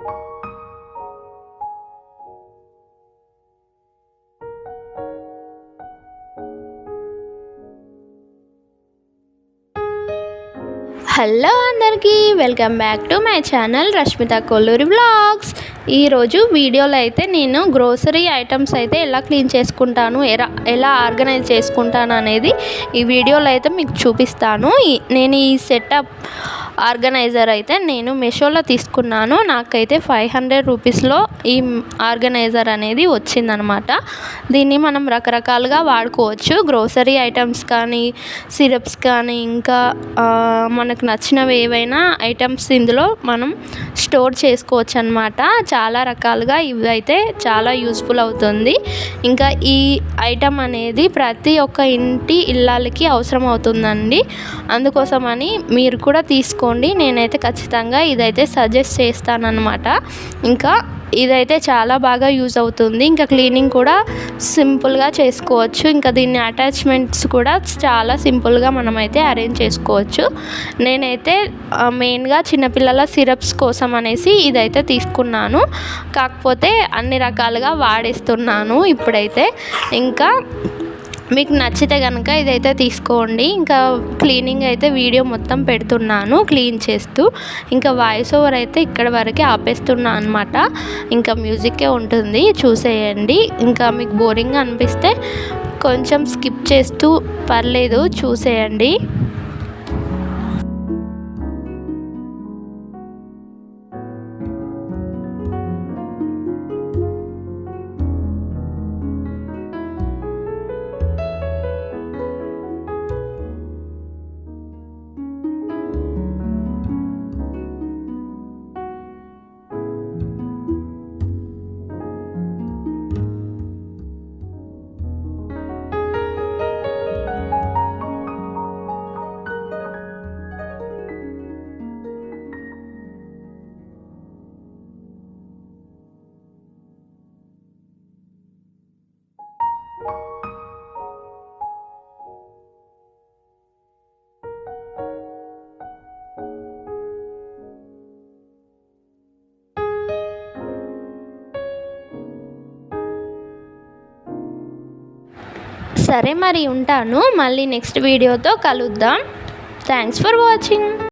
Hello అందరికీ welcome back to my channel Rashmita Kolluri vlogs. ఈరోజు వీడియోలో అయితే నేను గ్రోసరీ ఐటమ్స్ అయితే ఎలా క్లీన్ చేసుకుంటాను, ఎలా ఆర్గనైజ్ చేసుకుంటాను అనేది ఈ వీడియోలో అయితే మీకు చూపిస్తాను. నేను ఈ సెటప్ ఆర్గనైజర్ అయితే నేను మీషోలో తీసుకున్నాను. నాకైతే 500 రూపీస్లో ఈ ఆర్గనైజర్ అనేది వచ్చిందనమాట. దీన్ని మనం రకరకాలుగా వాడుకోవచ్చు. గ్రోసరీ ఐటమ్స్ కానీ, సిరప్స్ కానీ, ఇంకా మనకు నచ్చినవి ఏవైనా ఐటమ్స్ ఇందులో మనం స్టోర్ చేసుకోవచ్చు అనమాట. చాలా రకాలుగా ఇవి అయితే చాలా యూస్ఫుల్ అవుతుంది. ఇంకా ఈ ఐటమ్ అనేది ప్రతి ఒక్క ఇంటి ఇళ్ళకి అవసరం అవుతుందండి. అందుకోసమని మీరు కూడా తీసుకోండి. నేనైతే ఖచ్చితంగా ఇదైతే సజెస్ట్ చేస్తానన్నమాట. ఇంకా ఇదైతే చాలా బాగా యూజ్ అవుతుంది. ఇంకా క్లీనింగ్ కూడా సింపుల్గా చేసుకోవచ్చు. ఇంకా దీన్ని అటాచ్మెంట్స్ కూడా చాలా సింపుల్గా మనమైతే అరేంజ్ చేసుకోవచ్చు. నేనైతే మెయిన్గా చిన్నపిల్లల సిరప్స్ కోసం అనేసి ఇదైతే తీసుకున్నాను. కాకపోతే అన్ని రకాలుగా వాడేస్తున్నాను ఇప్పుడైతే. ఇంకా మీకు నచ్చితే కనుక ఇదైతే తీసుకోండి. ఇంకా క్లీనింగ్ అయితే వీడియో మొత్తం పెడుతున్నాను క్లీన్ చేస్తూ. ఇంకా వాయిస్ ఓవర్ అయితే ఇక్కడ వరకే ఆపేస్తున్నా అనమాట. ఇంకా మ్యూజిక్కే ఉంటుంది, చూసేయండి. ఇంకా మీకు బోరింగ్ అనిపిస్తే కొంచెం స్కిప్ చేస్తూ పర్లేదు, చూసేయండి. సరే మరి ఉంటాను. మళ్ళీ నెక్స్ట్ వీడియోతో కలుద్దాం. Thanks for watching.